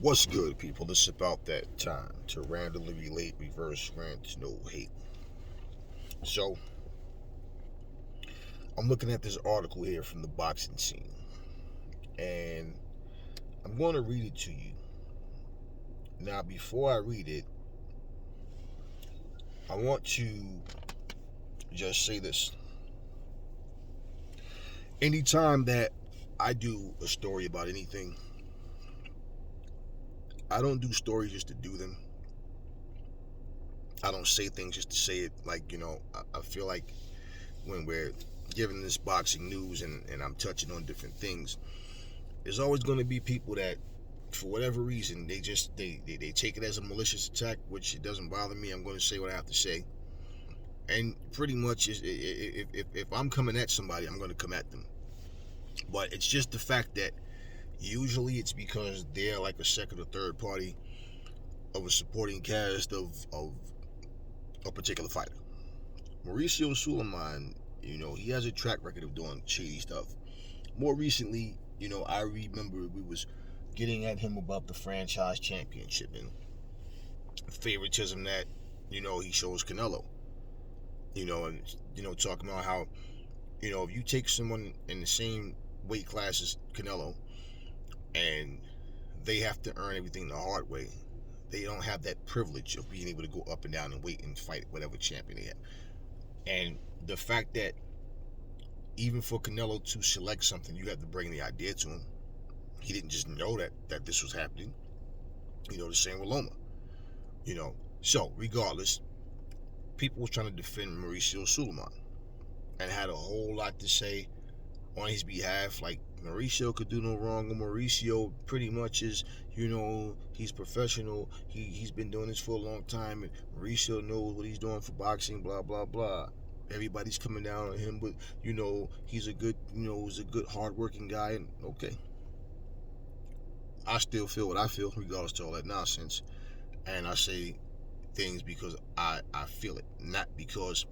What's good, people? It's about that time to randomly relate, reverse rant, no hate. So, I'm looking at this article here from the boxing scene, and I'm going to read it to you. Now, before I read it, I want to just say this. Anytime that I do a story about anything, I don't do stories just to do them. I don't say things just to say it. I feel like when we're giving this boxing news and I'm touching on different things, there's always going to be people that, for whatever reason, they take it as a malicious attack, which it doesn't bother me. I'm going to say what I have to say, and pretty much if I'm coming at somebody, I'm going to come at them. But it's just the fact that usually it's because they're like a second or third party of a supporting cast of a particular fighter. Mauricio Sulaiman, he has a track record of doing shady stuff. More recently, I remember we was getting at him about the franchise championship and favoritism that, he shows Canelo. Talking about how, if you take someone in the same weight class as Canelo and they have to earn everything the hard way, they don't have that privilege of being able to go up and down and weight and fight whatever champion they have. And the fact that even for Canelo to select something, you have to bring the idea to him. He didn't just know that this was happening. The same with Loma. So regardless, people was trying to defend Mauricio Sulaiman and had a whole lot to say on his behalf. Like, Mauricio could do no wrong, and Mauricio pretty much is, he's professional. He's been doing this for a long time, and Mauricio knows what he's doing for boxing. Blah blah blah. Everybody's coming down on him, but he's a good, hardworking guy. And okay, I still feel what I feel, regardless to all that nonsense. And I say things because I feel it, not because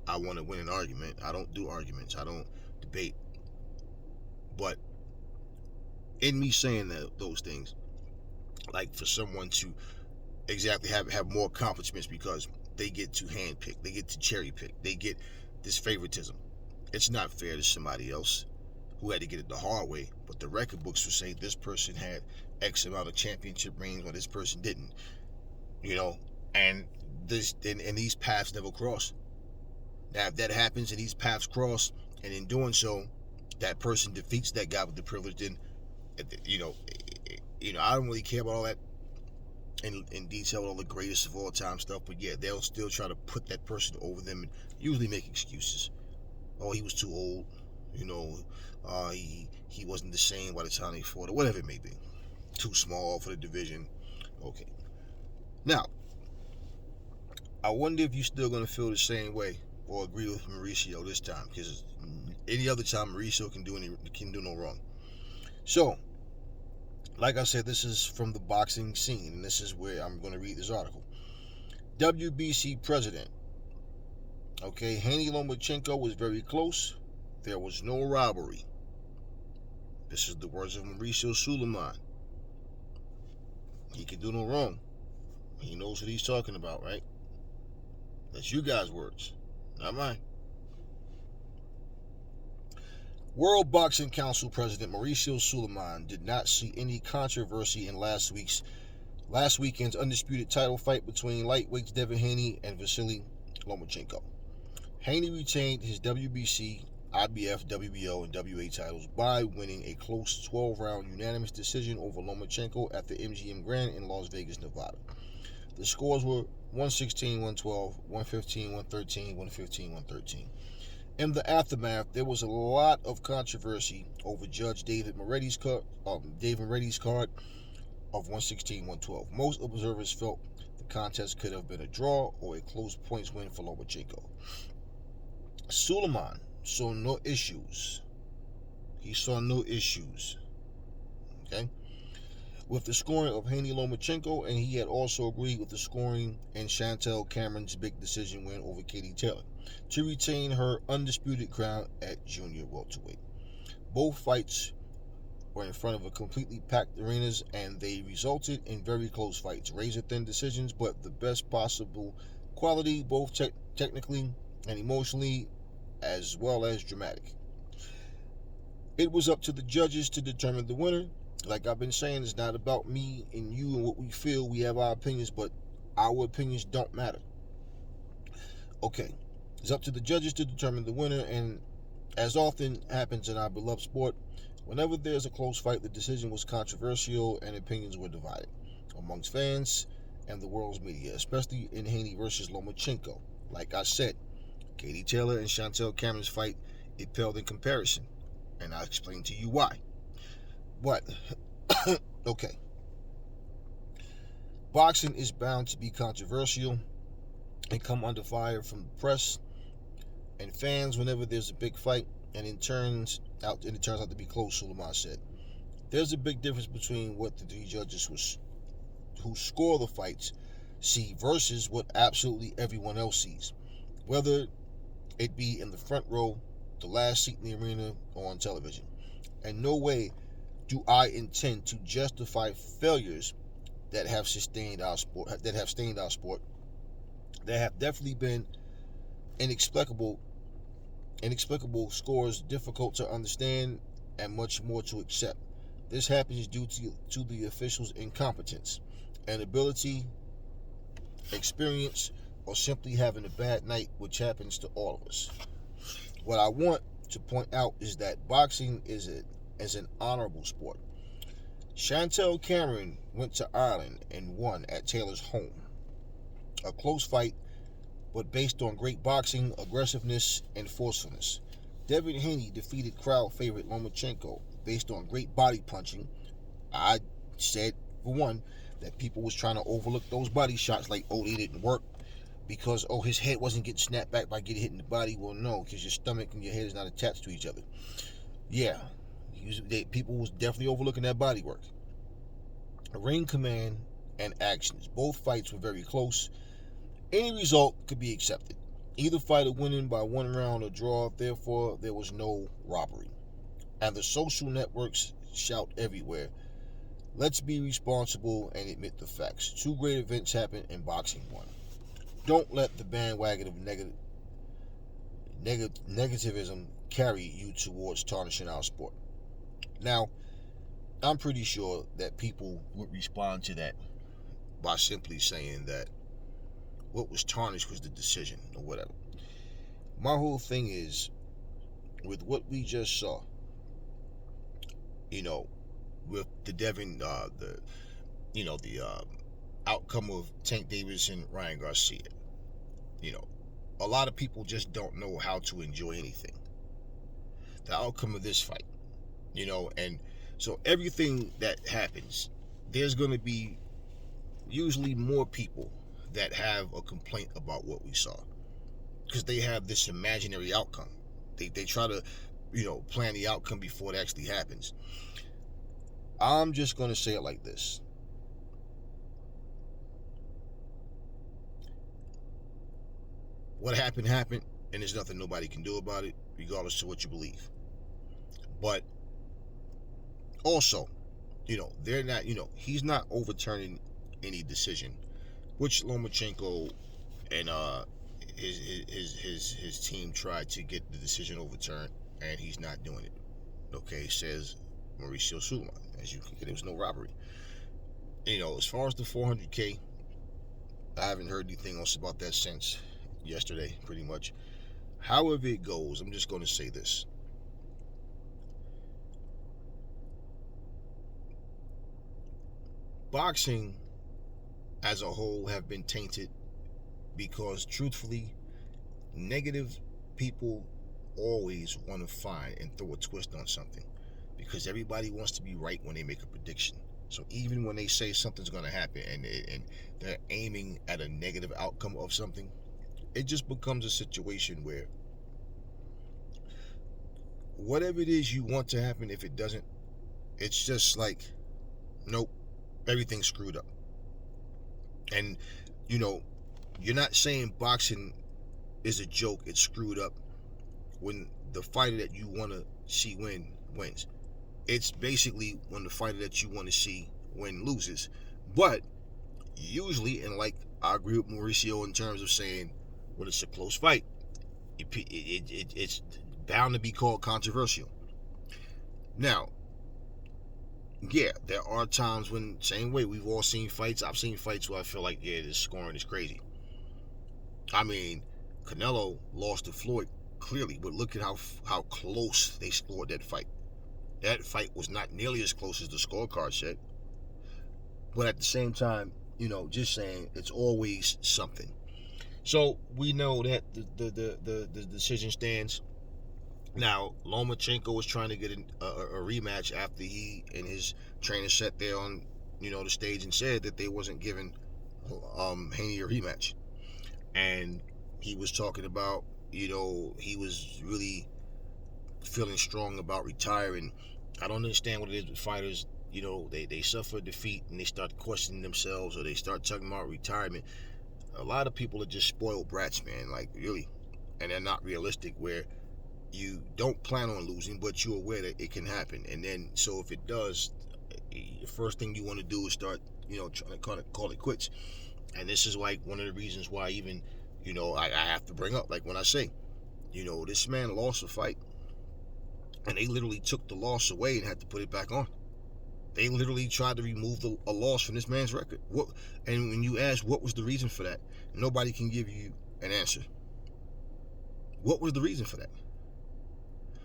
I want to win an argument. I don't do arguments. I don't debate. But in me saying those things, like for someone to exactly have more accomplishments because they get to handpick, they get to cherry pick, they get this favoritism. It's not fair to somebody else who had to get it the hard way, but the record books will say this person had X amount of championship rings or this person didn't. And these paths never cross. Now, if that happens and these paths cross, and in doing so, that person defeats that guy with the privilege, then I don't really care about all that in detail, all the greatest of all time stuff. But yeah, they'll still try to put that person over them and usually make excuses. Oh, he was too old. He wasn't the same by the time they fought, or whatever it may be. Too small for the division. Okay. Now, I wonder if you're still going to feel the same way or agree with Mauricio this time, because any other time Mauricio can do no wrong. So, like I said, this is from the boxing scene, and this is where I'm going to read this article. WBC president. Okay, Haney Lomachenko was very close. There was no robbery. This is the words of Mauricio Sulaiman. He can do no wrong. He knows what he's talking about, right? That's you guys' words, not mine. World Boxing Council President Mauricio Sulaiman did not see any controversy in last weekend's undisputed title fight between lightweights Devin Haney and Vasily Lomachenko. Haney retained his WBC, IBF, WBO, and WA titles by winning a close 12-round unanimous decision over Lomachenko at the MGM Grand in Las Vegas, Nevada. The scores were 116-112, 115-113, 115-113. In the aftermath, there was a lot of controversy over Judge David Moretti's card of 116-112. Most observers felt the contest could have been a draw or a close points win for Lomachenko. Sulaiman saw no issues. He saw no issues. Okay? With the scoring of Haney Lomachenko, and he had also agreed with the scoring in Chantel Cameron's big decision win over Katie Taylor to retain her undisputed crown at junior welterweight. Both fights were in front of a completely packed arenas, and they resulted in very close fights, razor-thin decisions, but the best possible quality, both technically and emotionally, as well as dramatic. It was up to the judges to determine the winner. Like I've been saying, it's not about me and you and what we feel. We have our opinions, but our opinions don't matter. Okay, it's up to the judges to determine the winner, and as often happens in our beloved sport, whenever there's a close fight, the decision was controversial and opinions were divided amongst fans and the world's media, especially in Haney versus Lomachenko. Like I said, Katie Taylor and Chantel Cameron's fight, it paled in comparison, and I'll explain to you why. But, okay, boxing is bound to be controversial and come under fire from the press and fans whenever there's a big fight, and it turns out to be close. Sulaiman said, "There's a big difference between what the three judges who score the fights see versus what absolutely everyone else sees, whether it be in the front row, the last seat in the arena, or on television. And no way do I intend to justify failures that have sustained our sport, that have stained our sport, that have definitely been inexplicable scores, difficult to understand, and much more to accept. This happens due to the officials' incompetence, inability, experience, or simply having a bad night, which happens to all of us. What I want to point out is that boxing is an honorable sport. Chantel Cameron went to Ireland and won at Taylor's home. A close fight, but based on great boxing, aggressiveness, and forcefulness. Devin Haney defeated crowd favorite Lomachenko based on great body punching. I said, for one, that people was trying to overlook those body shots like, oh, they didn't work because, oh, his head wasn't getting snapped back by getting hit in the body. Well, no, because your stomach and your head is not attached to each other. Yeah, people was definitely overlooking that body work. Ring command and actions. Both fights were very close. Any result could be accepted. Either fighter winning by one round or draw, therefore there was no robbery. And the social networks shout everywhere, let's be responsible and admit the facts. Two great events happened and boxing won. Don't let the bandwagon of negativism carry you towards tarnishing our sport. Now, I'm pretty sure that people would respond to that by simply saying that what was tarnished was the decision or whatever. My whole thing is, with what we just saw, with the Devin, outcome of Tank Davis and Ryan Garcia, a lot of people just don't know how to enjoy anything. The outcome of this fight, and so everything that happens, there's going to be usually more people that have a complaint about what we saw because they have this imaginary outcome. They try to, plan the outcome before it actually happens. I'm just going to say it like this. What happened, and there's nothing nobody can do about it, regardless of what you believe. But also, they're not, he's not overturning any decision, which Lomachenko and his team tried to get the decision overturned, and he's not doing it. Okay, says Mauricio Sulaiman. As you can get, there was no robbery. As far as the 400K, I haven't heard anything else about that since yesterday, pretty much. However it goes, I'm just going to say this. Boxing as a whole have been tainted because, truthfully, negative people always want to find and throw a twist on something because everybody wants to be right when they make a prediction. So even when they say something's going to happen and they're aiming at a negative outcome of something, it just becomes a situation where whatever it is you want to happen, if it doesn't, it's just like, nope, everything's screwed up. And, you're not saying boxing is a joke, it's screwed up, when the fighter that you want to see wins. It's basically when the fighter that you want to see win loses. But usually, and like I agree with Mauricio in terms of saying when it's a close fight, it's bound to be called controversial. Now, yeah, there are times when, same way, we've all seen fights. I've seen fights where I feel like, yeah, this scoring is crazy. I mean, Canelo lost to Floyd clearly, but look at how close they scored that fight. That fight was not nearly as close as the scorecard said. But at the same time, just saying, it's always something. So we know that the decision stands. Now, Lomachenko was trying to get a rematch after he and his trainer sat there on, the stage and said that they wasn't giving Haney a rematch. And he was talking about, he was really feeling strong about retiring. I don't understand what it is with fighters. They suffer defeat and they start questioning themselves, or they start talking about retirement. A lot of people are just spoiled brats, man, like really. And they're not realistic, where you don't plan on losing, but you're aware that it can happen. And then, so if it does, the first thing you want to do is start, trying to call it quits. And this is like one of the reasons why even, I have to bring up, like when I say, this man lost a fight, and they literally took the loss away and had to put it back on. They literally tried to remove a loss from this man's record. And when you ask what was the reason for that, nobody can give you an answer. What was the reason for that?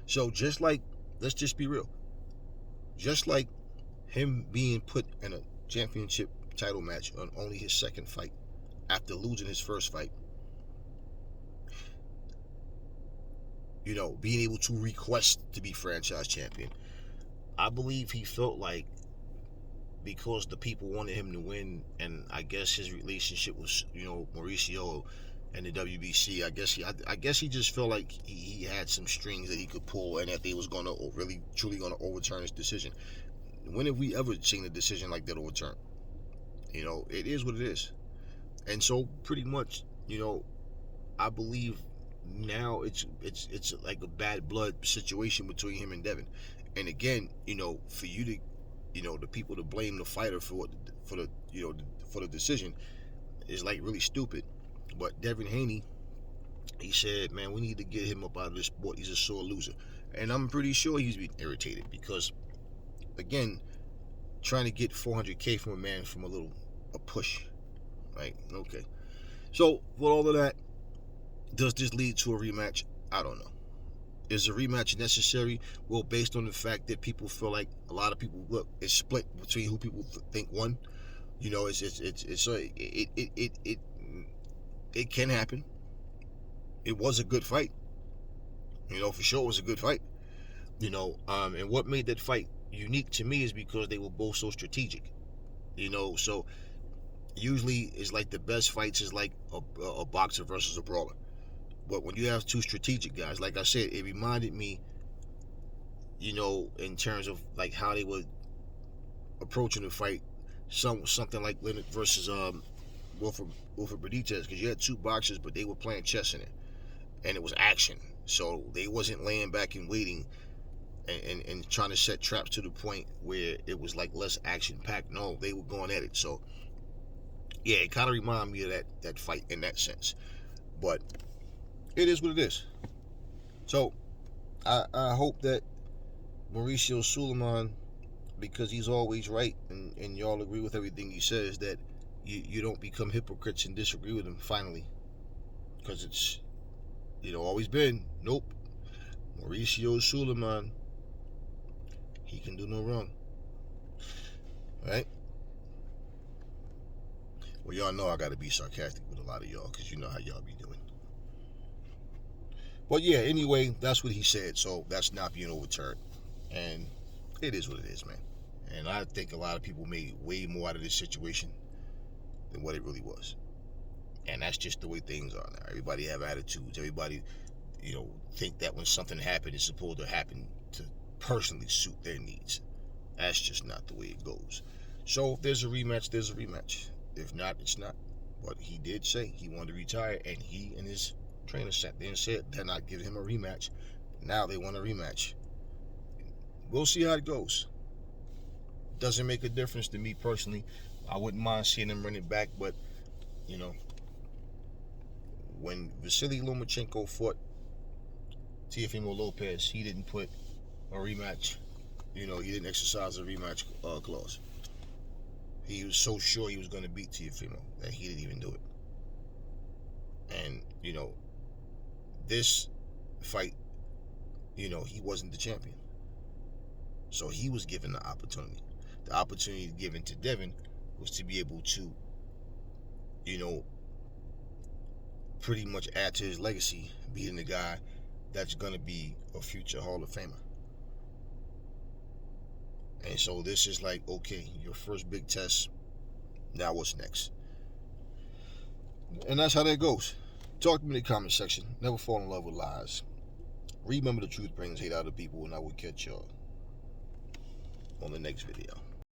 So just like, let's just be real, just like him being put in a championship title match on only his second fight after losing his first fight, being able to request to be franchise champion, I believe he felt like, because the people wanted him to win, and I guess his relationship was, Mauricio and the WBC, I guess he just felt like he had some strings that he could pull, and that they was gonna really truly gonna overturn his decision. When have we ever seen a decision like that overturned? It is what it is. And so pretty much, I believe now it's like a bad blood situation between him and Devin. And again, for you to, the people to blame the fighter for the decision is like really stupid. But Devin Haney, he said, man, we need to get him up out of this sport. He's a sore loser. And I'm pretty sure he's been irritated because, again, trying to get 400K from a man from a push, right? Okay. So, with all of that, does this lead to a rematch? I don't know. Is a rematch necessary? Well, based on the fact that people feel like, a lot of people, look, it's split between who people think won. It can happen. It was a good fight. For sure it was a good fight. And what made that fight unique to me is because they were both so strategic. So usually it's like the best fights is like a boxer versus a brawler. But when you have two strategic guys, like I said, it reminded me, in terms of like how they were approaching the fight, something like Leonard versus Wilfred Benitez, because you had two boxers, but they were playing chess in it, and it was action. So they wasn't laying back and waiting and trying to set traps to the point where it was like less action packed. No, they were going at it. So yeah, it kind of reminded me of that fight in that sense. But it is what it is. So I hope that Mauricio Sulaiman, because he's always right, and y'all agree with everything he says, that you don't become hypocrites and disagree with him finally, because it's always been, nope, Mauricio Sulaiman, he can do no wrong, right? Well, y'all know I gotta be sarcastic with a lot of y'all, because you know how y'all be doing. But yeah, anyway, that's what he said, so that's not being overturned, and it is what it is, man. And I think a lot of people made way more out of this situation than what it really was. And that's just the way things are now. Everybody have attitudes. Everybody, think that when something happened, it's supposed to happen to personally suit their needs. That's just not the way it goes. So if there's a rematch, there's a rematch. If not, it's not. But he did say he wanted to retire, and he and his trainer sat there and said they're not giving him a rematch. Now they want a rematch. we'll see how it goes. Doesn't make a difference to me personally. I wouldn't mind seeing him run it back, but you know, when Vasily Lomachenko fought Teofimo Lopez, he didn't put a rematch. He didn't exercise a rematch clause. He was so sure he was going to beat Teofimo that he didn't even do it. And this fight, he wasn't the champion, so he was given the opportunity. The opportunity given to Devin was to be able to, pretty much add to his legacy, being the guy that's going to be a future Hall of Famer. And so this is like, okay, your first big test. Now what's next? And that's how that goes. Talk to me in the comment section. Never fall in love with lies. Remember, the truth brings hate out of people, and I will catch y'all on the next video.